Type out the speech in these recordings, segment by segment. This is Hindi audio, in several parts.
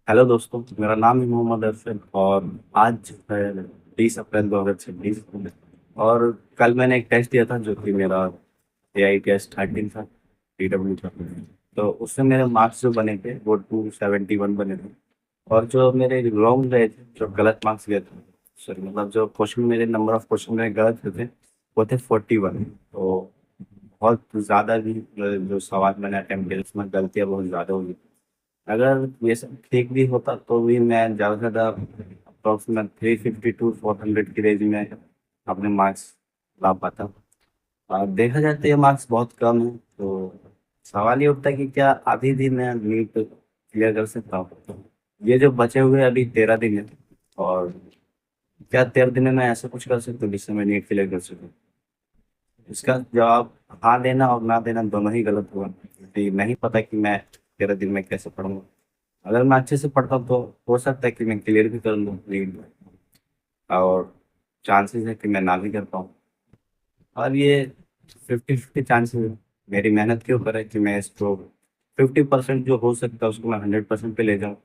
हेलो दोस्तों, मेरा नाम है मोहम्मद अरफन और आज है 20 अप्रैल 2026। और कल मैंने एक टेस्ट दिया था जो कि मेरा AI Test 13 था, PW था। तो उससे मेरे मार्क्स जो बने थे वो 271 बने थे। और जो मेरे रॉन्ग गए थे, जो गलत मार्क्स गए थे, सॉरी मतलब जो क्वेश्चन, मेरे नंबर ऑफ क्वेश्चन मेरे गलत थे वो थे 41। तो बहुत ज़्यादा भी जो सवाल मैंने अटेम्प्ट किया उसमें गलतियाँ बहुत ज़्यादा हुई। अगर ये सब ठीक भी होता तो भी मैं ज़्यादा से ज़्यादा अप्रोक्सीमेट 350 to 400 की रेंज में अपने मार्क्स ला पाता। देखा जाए तो ये मार्क्स बहुत कम है। तो सवाल ये उठता है कि क्या अभी भी मैं नीट क्लियर कर सकता हूँ? ये जो बचे हुए अभी 13 दिन है, और क्या 13 दिन में मैं ऐसा कुछ कर सकता हूँ जिससे मैं नीट क्लियर कर सकूँ? इसका जवाब हाँ देना और ना देना दोनों ही गलत हुआ, क्योंकि नहीं पता कि मैं 13 दिन में कैसे पढ़ूंगा। अगर मैं अच्छे से पढ़ता हूँ तो हो सकता है कि मैं क्लियर भी कर लूँ नीट, और चांसेस है कि मैं ना भी कर पाऊँ। और ये 50-50 चांसेस है। मेरी मेहनत के ऊपर है कि मैं इसको 50% जो हो सकता है उसको मैं 100% पे ले जाऊँ,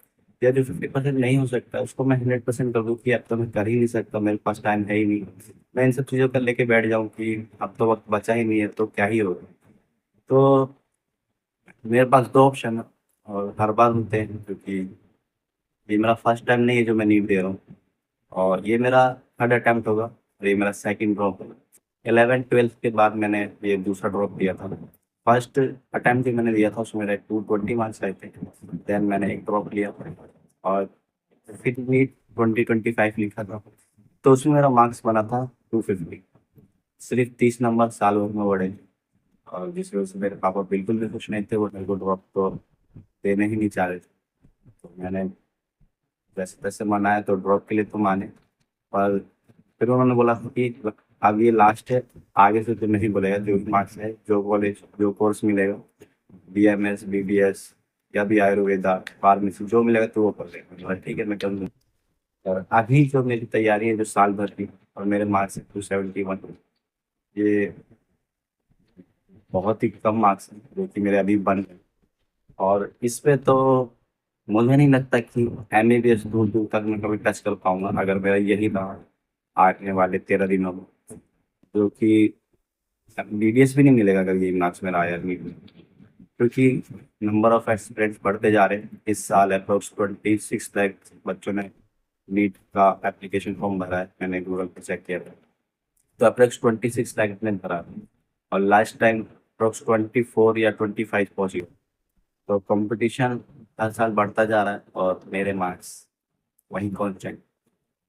या जो 50% नहीं हो सकता उसको मैं 100% कर दूँ कि अब तो मैं कर ही नहीं सकता, मेरे पास टाइम है ही नहीं। मैं इन सब चीज़ों पर लेके बैठ जाऊँ कि अब तो वक्त बचा ही नहीं है तो क्या ही होगा। तो मेरे पास दो ऑप्शन है और हर बार होते हैं, क्योंकि ये मेरा फर्स्ट टाइम नहीं है जो मैं नीट दे रहा हूँ, और ये मेरा थर्ड अटेम्प्ट होगा और ये मेरा सेकंड ड्रॉप होगा। 11th 12th के बाद मैंने ये दूसरा ड्रॉप दिया था। फर्स्ट अटेम्प्ट जो मैंने दिया था उसमें मेरे 220 मार्क्स आए थे। देन मैंने एक ड्रॉप लिया था और फिर नीट 2025 लिखा था, तो उसमें मेरा मार्क्स बना था 250। सिर्फ 30 नंबर साल भर में बढ़े। और जिस वजह से मेरे पापा बिल्कुल भी खुश नहीं थे, वो मेरे को ड्रॉप तो देने ही नहीं चाह रहे थे। तो मैंने जैसे तैसे मनाया, तो ड्रॉप के लिए तो माने, पर फिर उन्होंने बोला था कि अब ये लास्ट है, आगे से तो नहीं बोलेगा, जो मार्क्स है, जो कॉलेज, जो कोर्स मिलेगा, BMS BDS या भी आयुर्वेदा फार्मेसी जो मिलेगा तो वो कर लेगा। बोला, ठीक है मैं कर लूँ। और अभी जो मेरी तैयारी है जो साल भर की, और मेरे मार्क्स है 271, ये बहुत ही कम मार्क्स है जो कि मेरे अभी बन गए। और इस पे तो मुझे नहीं लगता कि MBBS दूर दूर तक मैं कभी टच कर पाऊंगा अगर मेरा यही रहा आने वाले 13 दिनों में, जो कि BDS भी नहीं मिलेगा अगर ये मार्क्स मेरा आया नहीं। क्योंकि नंबर ऑफ एस्पिरेंट्स बढ़ते जा रहे हैं। इस साल अप्रोक्स 26 लाख बच्चों ने नीट का एप्लीकेशन फॉर्म भरा है, मैंने गूगल पर चेक किया था। तो अप्रोक्स 26 लाख ने भरा है, और लास्ट टाइम अप्रोक्स 24 या 25 पहुंची। तो कंपटीशन हर साल बढ़ता जा रहा है और मेरे मार्क्स वहीं कॉन्स्टेंट।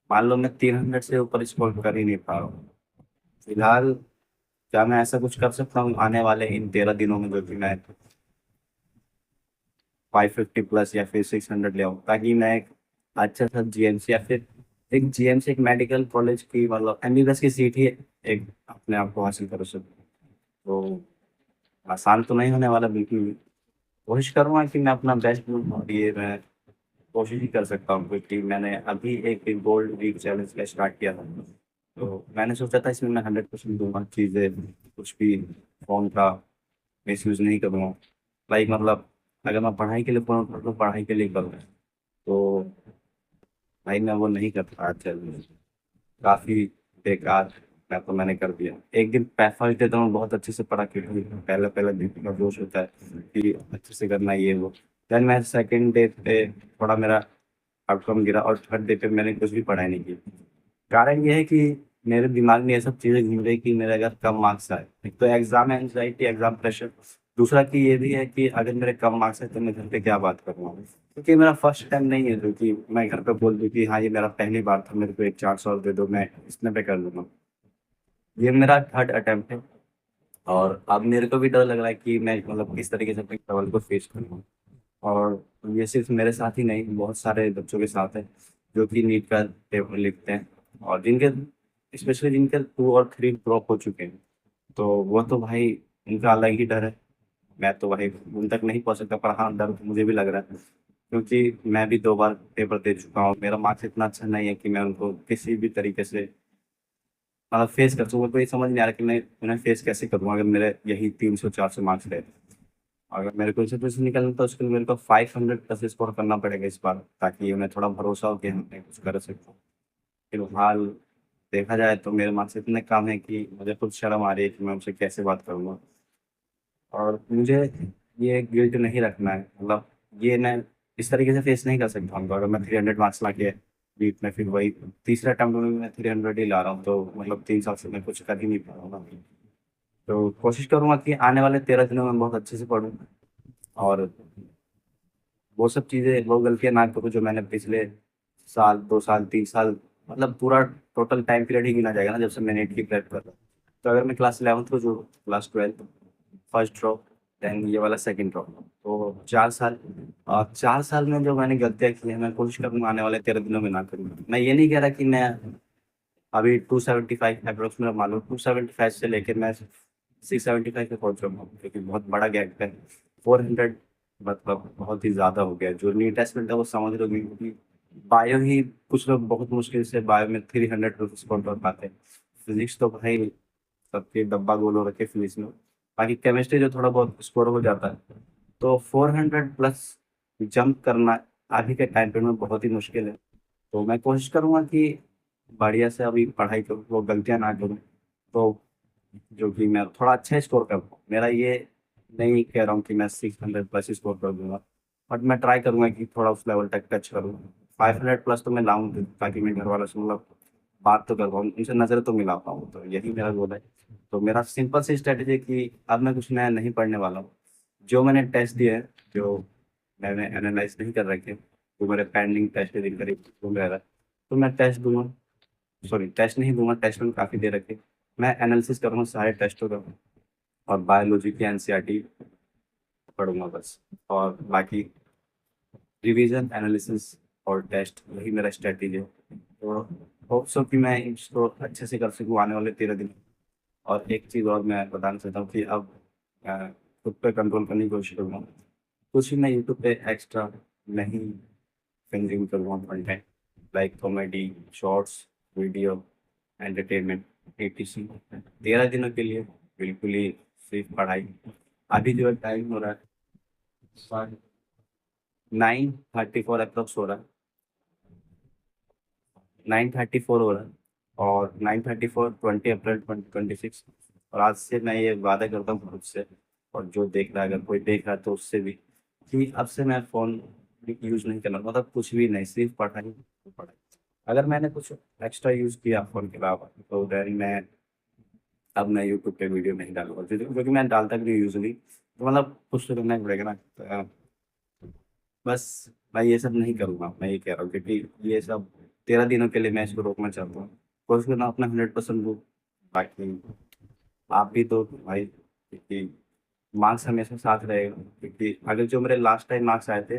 मान लो मैं 300 से ऊपर स्कोर कर ही नहीं पा रहा हूँ फिलहाल। क्या मैं ऐसा कुछ कर सकता हूँ आने वाले इन 13 दिनों में, जो कि मैं 550 प्लस या फिर 600 ले आऊँ, ताकि मैं एक अच्छा सा GMC या फिर एक GMC, एक मेडिकल कॉलेज की, मतलब MBBS की सीट ही एक अपने आप को हासिल कर सकूँ? तो आसान तो नहीं होने वाला बिल्कुल भी। कोशिश करूँगा कि मैं अपना बेस्ट दूँ, और ये मैं कोशिश ही कर सकता हूँ, क्योंकि मैंने अभी एक गोल्ड वीक चैलेंज का स्टार्ट किया था। तो मैंने सोचा था इसमें मैं 100% दूंगा, चीज़ें कुछ भी फॉर्म का मिस यूज़ नहीं करूँगा। लाइक मतलब अगर मैं पढ़ाई के लिए पढ़ूँ तो पढ़ाई के लिए करूँ। तो भाई मैं वो नहीं कर पाया चैलेंज, काफ़ी बेकार। मैंने कर दिया एक दिन। फर्स्ट डे तो मैं बहुत अच्छे से पढ़ा, क्योंकि पहले पहले दिन का जोश होता है कि अच्छे से करना ये वो। देन मैं सेकंड डे पे थोड़ा मेरा आउटकम गिरा, और थर्ड डे पे मैंने कुछ भी पढ़ाई नहीं की। कारण ये है कि मेरे दिमाग में ये सब चीज़ें घूम रही कि मेरे अगर कम मार्क्स आए, एक तो एग्जाम एंजाइटी, एग्जाम प्रेशर। दूसरा कि ये भी है कि अगर मेरे कम मार्क्स है तो मैं घर पे क्या बात करूँगा, क्योंकि मेरा फर्स्ट टाइम नहीं है जो कि मैं घर पे बोल दूँ कि हाँ ये मेरा पहली बार था, मेरे को एक चांस और दे दो, मैं इसमें पे कर लूँगा। ये मेरा थर्ड अटेम्प्ट है, और अब मेरे को भी डर लग रहा है कि मैं मतलब किस तरीके से अपने सवाल को फेस करूँगा। और ये सिर्फ मेरे साथ ही नहीं, बहुत सारे बच्चों के साथ है जो कि नीट का पेपर लिखते हैं, और जिनके, स्पेशली जिनके 2 और 3 ड्रॉप हो चुके हैं। तो वो तो भाई उनका अलग ही डर है। मैं तो भाई उन तक नहीं पहुंच सकता, पर हाँ डर तो मुझे भी लग रहा है, क्योंकि मैं भी 2 बार पेपर दे चुका हूँ। मेरा मार्क्स इतना अच्छा नहीं है कि मैं उनको किसी भी तरीके से मतलब फेस कर सकूँ। मेरे को ये समझ नहीं आ रहा कि मैं उन्हें फेस कैसे करूँ अगर मेरे यही 300-400 मार्क्स रहे। अगर मेरे को इसे से निकलना तो उसके लिए मेरे को 500 प्लस स्कोर करना पड़ेगा इस बार, ताकि उन्हें थोड़ा भरोसा हो कि मैं कुछ कर सकता हूँ। फिलहाल देखा जाए तो मेरे मार्क्स इतने कम है कि मुझे खुद शर्म आ रही है कि मैं उनसे कैसे बात करूँगा। और मुझे ये गिल्ट नहीं रखना है, मतलब ये मैं इस तरीके से फेस नहीं कर सकता हूँ। अगर मैं 300 मार्क्स ला के बीच में फिर वही तीसरा अटेम्प्ट में मैं 300 ही ला रहा हूँ, तो मतलब 3 साल से मैं कुछ कर ही नहीं पा रहा हूँ ना। तो कोशिश करूंगा कि आने वाले 13 दिनों में बहुत अच्छे से पढूं, और वो सब चीज़ें, वो गलतियां ना करूँ जो मैंने पिछले साल, 2 साल, 3 साल, मतलब पूरा टोटल टाइम पीरियड ही गिना जाएगा ना जब से मैं नेट की प्रेप कर रहा हूँ। तो अगर मैं क्लास 11th को जो, class 12th first drop, then ये वाला सेकंड ड्रॉप, तो 4 साल, और 4 साल में जो मैंने गलतियां की हैं मैं कोशिश करूंगा आने वाले 13 दिनों में ना करूँ। मैं ये नहीं कह रहा कि मैं अभी 275 अप्रोक्स में मान लो 275 से लेकर मैं 675 पे पहुंच रहा हूँ, क्योंकि बहुत बड़ा गैप है। 400 मतलब बहुत ही ज़्यादा हो गया। जो नीट टेस्ट में था वो समझ लो, क्योंकि बायो ही कुछ लोग बहुत मुश्किल से बायो में 300 स्कोर कर पाते हैं। फिजिक्स तो भाई सबके डब्बा गोल हो रखे फिजिक्स में। बाकी केमिस्ट्री जो थोड़ा बहुत स्कोर हो जाता है, तो 400 प्लस जंप करना अभी के टाइम पे में बहुत ही मुश्किल है। तो मैं कोशिश करूंगा कि बढ़िया से अभी पढ़ाई करूँ, वो गलतियां ना करूँ, तो जो कि मैं थोड़ा अच्छा स्कोर कर पाऊँ। मेरा ये नहीं कह रहा हूँ कि मैं 600 प्लस स्कोर कर दूंगा, बट मैं ट्राई करूंगा कि थोड़ा उस लेवल तक टच करूँ। 500 प्लस तो मैं लाऊं, ताकि मैं घर वालों से मतलब बात तो कर पाऊँ, उनसे नजर तो मिला पाऊँ, तो यही मेरा गोल है। तो मेरा सिंपल सी स्ट्रेटेजी है कि अब मैं कुछ नया नहीं पढ़ने वाला हूँ। जो मैंने टेस्ट दिए हैं, जो मैंने एनालाइज नहीं कर रखे, जो मेरे पेंडिंग टेस्ट दिन करीब घूम रहा है, तो मैं टेस्ट दूंगा। सॉरी, टेस्ट नहीं दूंगा, टेस्ट में काफ़ी दे रखे। मैं एनालिसिस करूंगा सारे टेस्टों का, और बायोलॉजी की एनसीईआरटी पढ़ूंगा बस। और बाकी रिवीजन, एनालिसिस और टेस्ट, वही मेरा स्ट्रेटेजी है। तो होप सो कि मैं इसको अच्छे से कर सकूँ आने वाले 13 दिन। और एक चीज़ और मैं बताना चाहता हूँ कि अब अ, खुद पे कंट्रोल करने की कोशिश करूँगा। कुछ भी मैं यूट्यूब पे एक्स्ट्रा नहीं कंज्यूम करूँगा content, like comedy, shorts, video, entertainment, etc. 13 दिनों के लिए बिल्कुल ही सिर्फ पढ़ाई। अभी जो टाइम हो रहा है 9:34 अप्रोक्स हो रहा है, 9:34 हो रहा है। और 9:34, 20 अप्रैल 2026। और आज से मैं ये वादा करता हूँ खुद से, और जो देख रहा है, अगर कोई देख रहा है तो उससे भी, कि अब से मैं फ़ोन यूज़ नहीं करना, मतलब कुछ भी नहीं, सिर्फ पढ़ाई पढ़ाई। अगर मैंने कुछ एक्स्ट्रा यूज़ किया फ़ोन के अलावा, तो देन मैं, अब मैं यूट्यूब पे वीडियो नहीं डालूंगा, क्योंकि मैं डालता भी नहीं यूजली, तो मतलब कुछ तो करना ही पड़ेगा ना। तो बस मैं ये सब नहीं करूँगा, मैं ये कह रहा हूँ, क्योंकि ये सब 13 दिनों के लिए मैं इसको रोकना चाहता हूँ। कोशिश करना अपना 100% दूँ। बाकी आप भी तो भाई, क्योंकि मार्क्स हमेशा साथ रहेगा, क्योंकि अगर जो मेरे लास्ट टाइम मार्क्स आए थे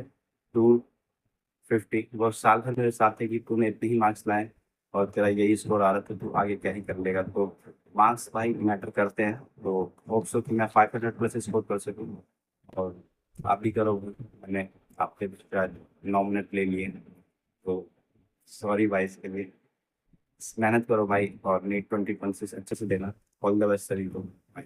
250, वो साल भर मेरे साथ थे कि तूने इतने ही मार्क्स लाए और तेरा यही स्कोर आ रहा था, तू आगे क्या ही कर लेगा। तो मार्क्स भाई मैटर करते हैं। तो होप सो कि मैं 500 प्लस स्कोर कर सकूँ, और आप भी करोगे। मैंने आपके शायद 9 मिनट ले लिए हैं, तो सॉरी भाई इसके लिए। मेहनत करो भाई, और नीट 2026 अच्छे से देना। ऑल द बेस्ट सभी को भाई।